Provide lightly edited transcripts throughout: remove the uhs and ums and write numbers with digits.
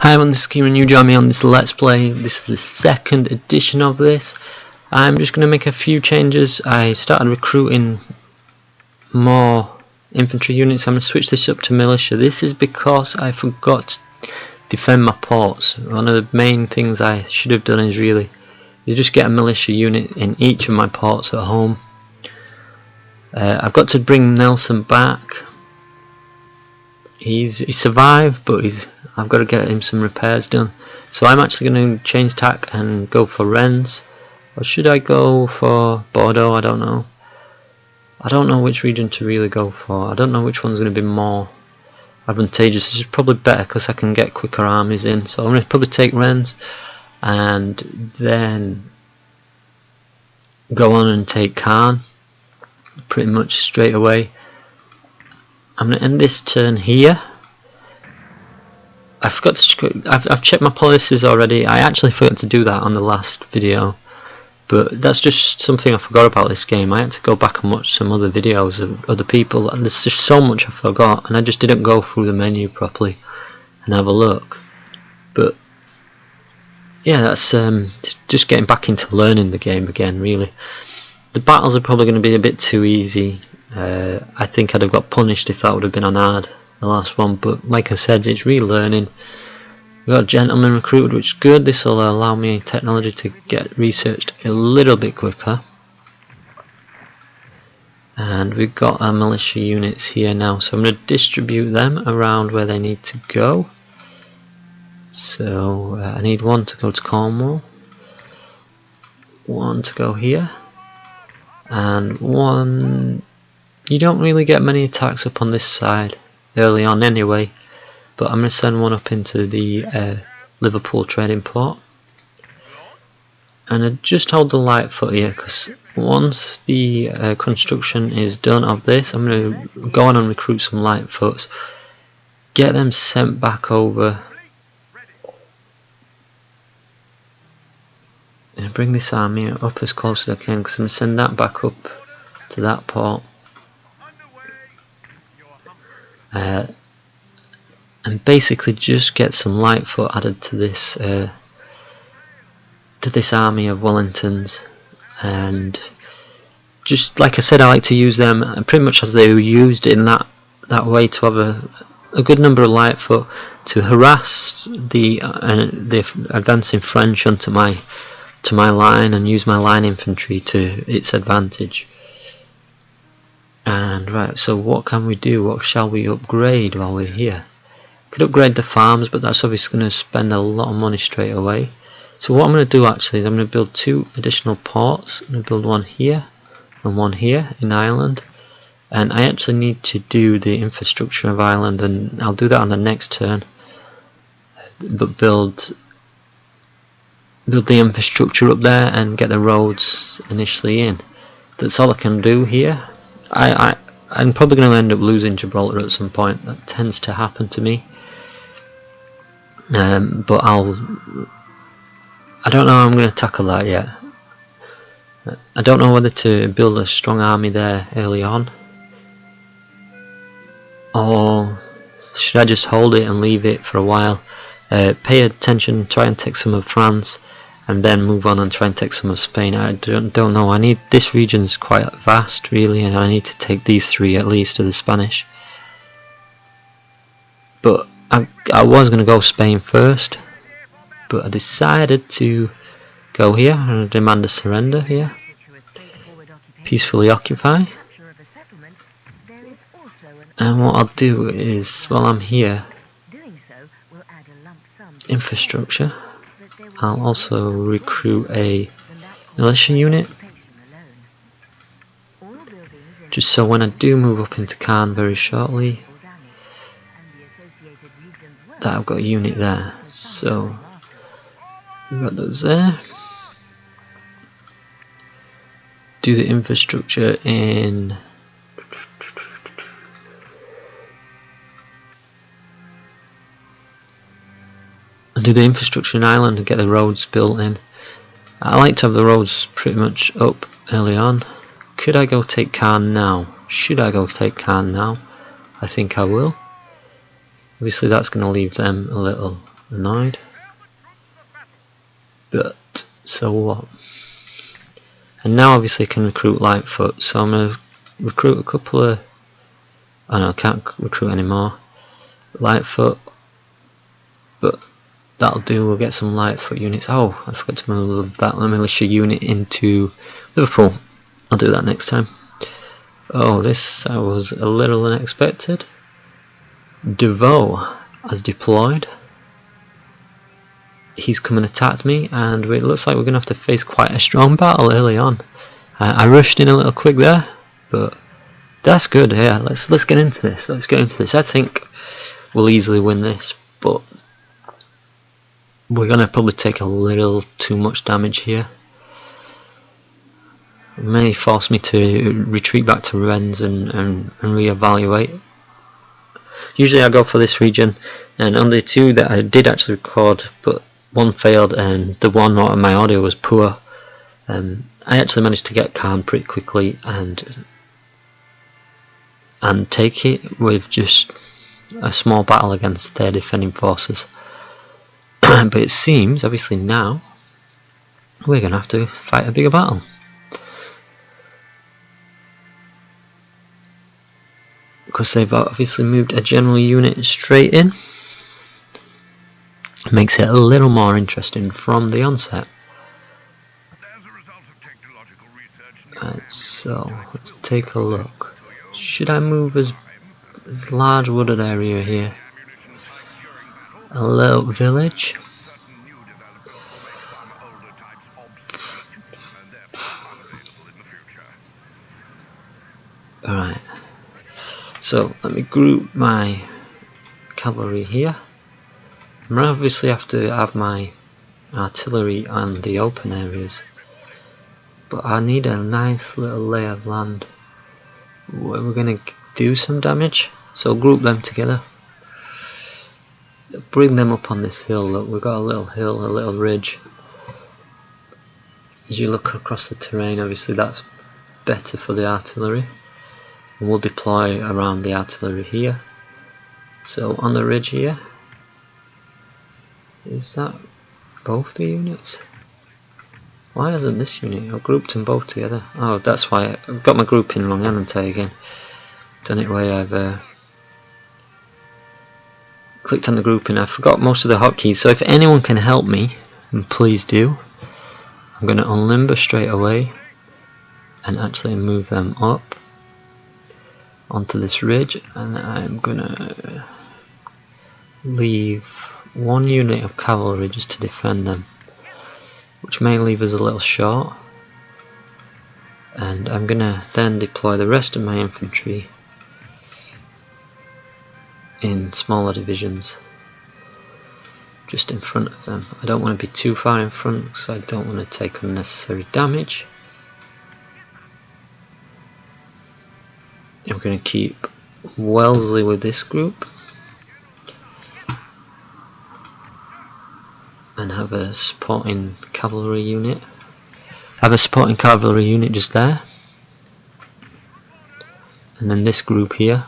Hi everyone, this is Kieran. You join me on this Let's Play. This is the second edition of this. I'm just going to make a few changes. I started recruiting more infantry units. I'm going to switch this up to militia. This is because I forgot to defend my ports. One of the main things I should have done is just get a militia unit in each of my ports at home. I've got to bring Nelson back. He survived, but I've got to get him some repairs done. So I'm actually going to change tack and go for Rennes, or should I go for Bordeaux? I don't know. I don't know which region to really go for. I don't know which one's going to be more advantageous. This is probably better because I can get quicker armies in. So I'm going to probably take Rennes and then go on and take Caen pretty much straight away. I'm going to end this turn here. I forgot to. I've checked my policies already. I actually forgot to do that on the last video, but that's just something I forgot about this game. I had to go back and watch some other videos of other people, and there's just so much I forgot, and I just didn't go through the menu properly and have a look. But yeah, that's just getting back into learning the game again. Really, the battles are probably going to be a bit too easy. I think I'd have got punished if that would have been on hard, the last one, but like I said, it's relearning. We've got a gentleman recruited, which is good. This will allow me technology to get researched a little bit quicker. And we've got our militia units here now, so I'm going to distribute them around where they need to go. So I need one to go to Cornwall, one to go here, and one. You don't really get many attacks up on this side early on anyway, but I'm going to send one up into the Liverpool trading port, and I just hold the light foot here because once the construction is done of this, I'm going to go on and recruit some light foots, get them sent back over, and bring this army up as close as I can because I'm going to send that back up to that port. And basically just get some light foot added to this army of Wellingtons, and just like I said, I like to use them pretty much as they were used in that way, to have a good number of light foot to harass the advancing French onto my line and use my line infantry to its advantage. And right, so what can we do? What shall we upgrade while we're here? Could upgrade the farms, but that's obviously going to spend a lot of money straight away. So what I'm going to do actually is I'm going to build 2 additional ports. I'm going to build one here and one here in Ireland. And I actually need to do the infrastructure of Ireland, and I'll do that on the next turn. But build the infrastructure up there and get the roads initially in. That's all I can do here. I'm probably going to end up losing Gibraltar at some point. That tends to happen to me. But I don't know how I'm going to tackle that yet. I don't know whether to build a strong army there early on, or should I just hold it and leave it for a while, pay attention, try and take some of France, and then move on and try and take some of Spain. I don't know. This region's quite vast really, and I need to take these 3 at least to the Spanish. But I was going to go Spain first, but I decided to go here and demand a surrender here. Peacefully occupy. And what I'll do is, while I'm here, infrastructure, I'll also recruit a militia unit, just so when I do move up into Caen very shortly, that I've got a unit there. So we've got those there. Do the infrastructure in Ireland and get the roads built in. I like to have the roads pretty much up early on. Could I go take Caen now? Should I go take Caen now? I think I will. Obviously that's going to leave them a little annoyed. But so what? And now obviously I can recruit Lightfoot, so I'm going to recruit a couple of... oh no, I can't recruit anymore. Lightfoot, but that'll do. We'll get some Lightfoot units. Oh, I forgot to move that militia unit into Liverpool. I'll do that next time. Oh, this was a little unexpected. Devoe has deployed. He's come and attacked me, and it looks like we're going to have to face quite a strong battle early on. I rushed in a little quick there, but that's good. Yeah, let's get into this. Let's get into this. I think we'll easily win this, but we're going to probably take a little too much damage here. It may force me to retreat back to Rennes and re-evaluate. Usually I go for this region, and on the two that I did actually record, but one failed and the one my audio was poor, I actually managed to get calm pretty quickly and take it with just a small battle against their defending forces. But it seems, obviously now, we're going to have to fight a bigger battle. Because they've obviously moved a general unit straight in. Makes it a little more interesting from the onset. Right, so let's take a look. Should I move as large wooded area here? A little village. Alright. So let me group my cavalry here. I obviously have to have my artillery on the open areas, but I need a nice little lay of land where we're going to do some damage. So group them together, bring them up on this hill. Look, we've got a little hill, a little ridge. As you look across the terrain, obviously that's better for the artillery, and we'll deploy around the artillery here. So on the ridge here, is that both the units? Why hasn't this unit? I've grouped them both together. Oh, that's why I've got my grouping wrong, haven't I, again? Done it way I've clicked on the grouping. I forgot most of the hotkeys, so if anyone can help me, then please do. I'm going to unlimber straight away and actually move them up onto this ridge, and I'm going to leave one unit of cavalry just to defend them, which may leave us a little short, and I'm going to then deploy the rest of my infantry in smaller divisions just in front of them. I don't want to be too far in front, so I don't want to take unnecessary damage. I'm going to keep Welsey with this group and have a supporting cavalry unit. Have a supporting cavalry unit just there, and then this group here.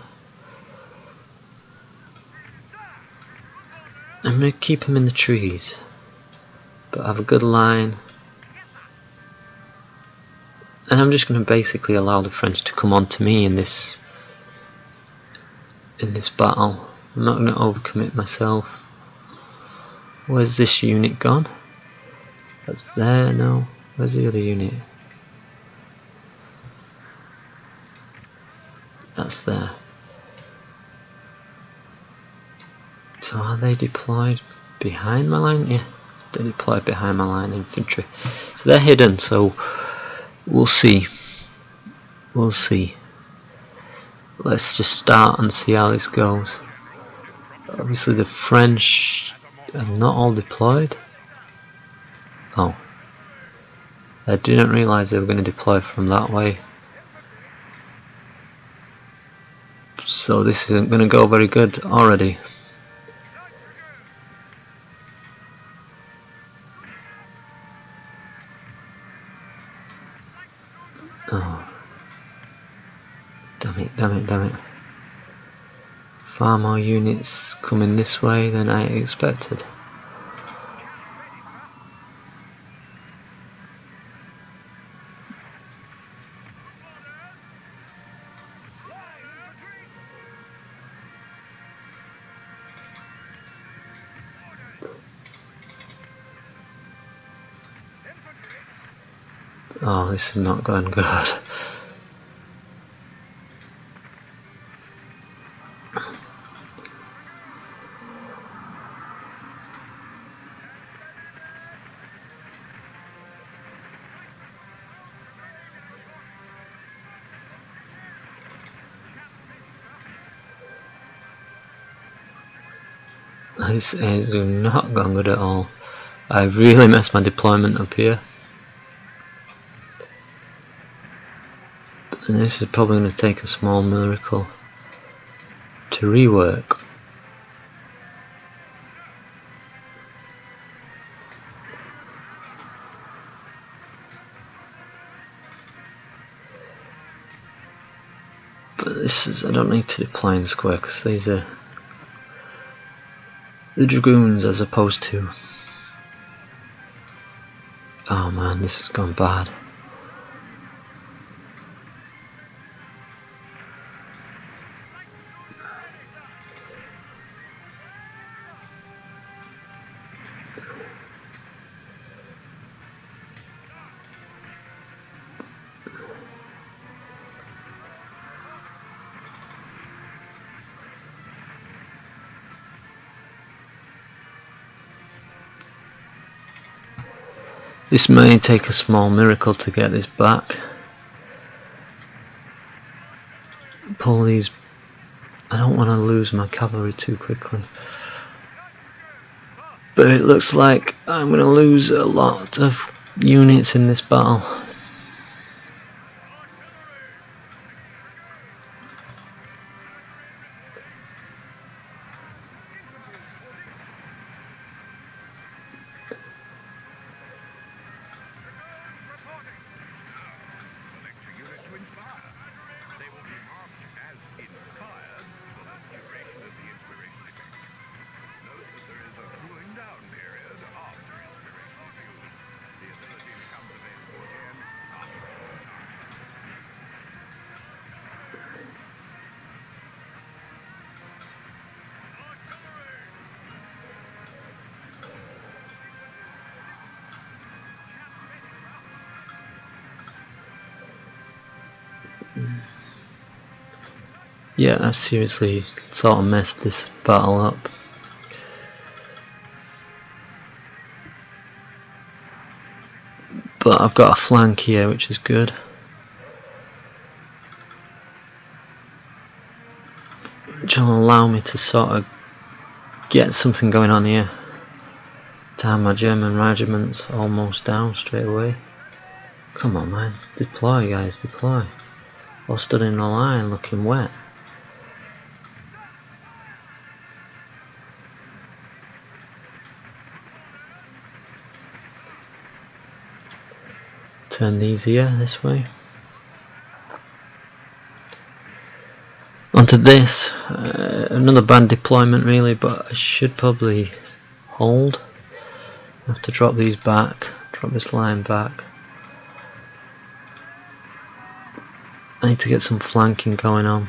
I'm going to keep them in the trees, but have a good line, and I'm just going to basically allow the French to come on to me in this battle. I'm not going to overcommit myself. Where's this unit gone? That's there, no. Where's the other unit? That's there. So are they deployed behind my line? Yeah, they're deployed behind my line infantry. So they're hidden, so we'll see. We'll see. Let's just start and see how this goes. Obviously the French are not all deployed. Oh. I didn't realise they were going to deploy from that way. So this isn't going to go very good already. Oh. Damn it, damn it, damn it. Far more units coming this way than I expected. Oh, this is not going good. This is not going good at all. I really messed my deployment up here. And this is probably going to take a small miracle to rework. But this is, I don't need to deploy in square because these are the dragoons as opposed to... Oh man, this has gone bad. This may take a small miracle to get this back. Pull these. I don't want to lose my cavalry too quickly. But it looks like I'm going to lose a lot of units in this battle. Yeah, I seriously sort of messed this battle up. But I've got a flank here, which is good. Which will allow me to sort of get something going on here. Damn, my German regiment's almost down straight away. Come on man, deploy guys, deploy. All stood in a line looking wet. Turn these here, this way. Onto this, another bad deployment really, but I should probably hold. I have to drop these back, drop this line back. I need to get some flanking going on.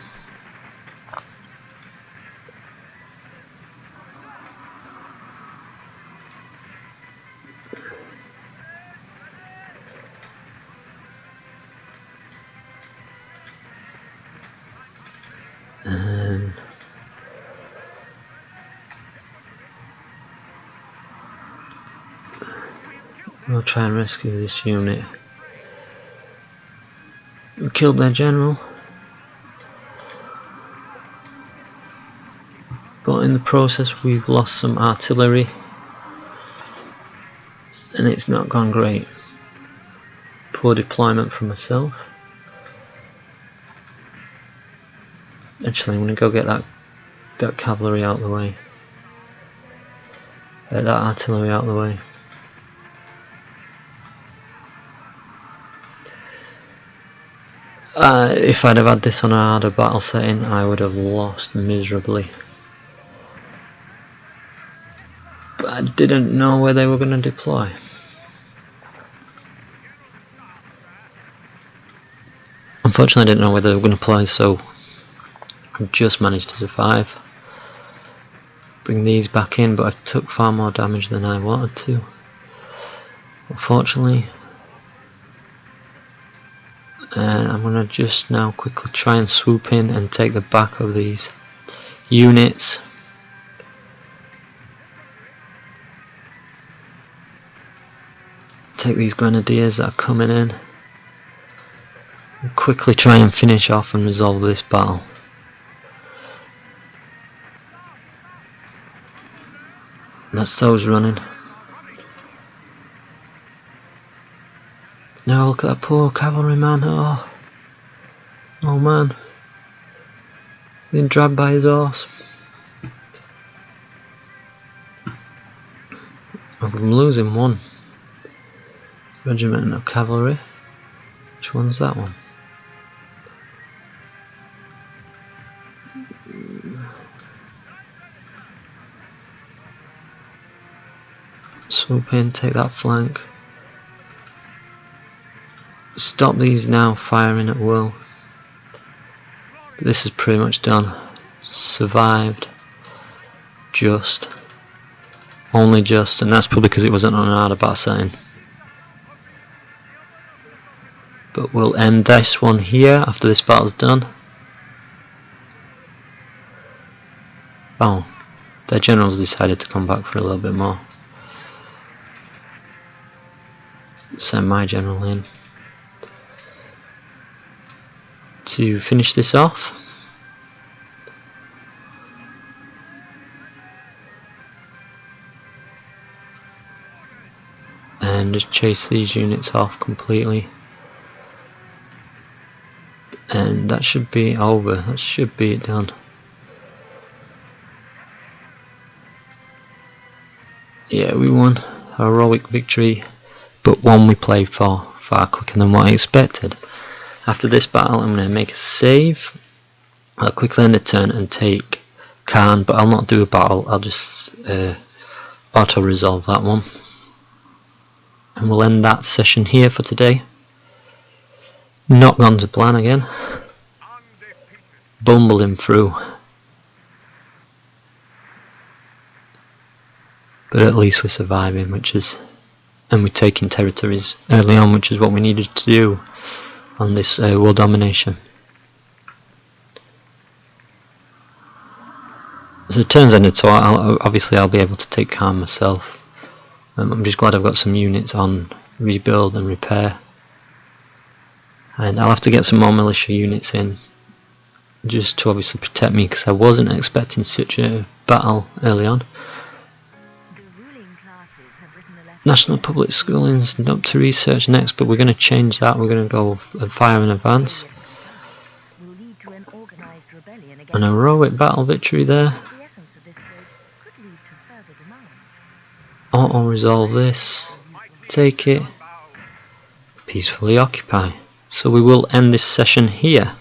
And we'll try and rescue this unit. We killed their general, but in the process we've lost some artillery and it's not gone great. Poor deployment from myself. Actually, I'm going to go get that cavalry out of the way. That artillery out of the way. If I'd have had this on a harder battle setting, I would have lost miserably. But I didn't know where they were going to deploy. Unfortunately, I didn't know where they were going to deploy, so I just managed to survive. bring these back in, but I took far more damage than I wanted to, unfortunately. And I'm going to just now quickly try and swoop in and take the back of these units. Take these grenadiers that are coming in and quickly try and finish off and resolve this battle. That's those running. No, look at that poor cavalryman. Oh man, being dragged by his horse. I'm losing one regiment of cavalry. Which one's that one? Swoop in, take that flank. Stop these now firing at will. This is pretty much done. Survived. Just. Only just, and that's probably because it wasn't on an hard battle setting. But we'll end this one here after this battle's done. Oh, their generals decided to come back for a little bit more. Send my general in to finish this off. And just chase these units off completely. And that should be over, that should be it done. Yeah, we won a heroic victory, but one we played for far quicker than what I expected. After this battle I'm going to make a save. I'll quickly end the turn and take Kieran, but I'll not do a battle, I'll just auto resolve that one. And we'll end that session here for today. Not gone to plan again. Bumbling through. But at least we're surviving, and we're taking territories early on, which is what we needed to do on this world domination. So the turn's ended, so obviously I'll be able to take Kieran myself. I'm just glad I've got some units on rebuild and repair. And I'll have to get some more militia units in, just to obviously protect me, because I wasn't expecting such a battle early on. National Public Schooling's up to research next, but we're going to change that. We're going to go fire in advance. An heroic battle victory there. Auto resolve this. Take it. Peacefully occupy. So we will end this session here.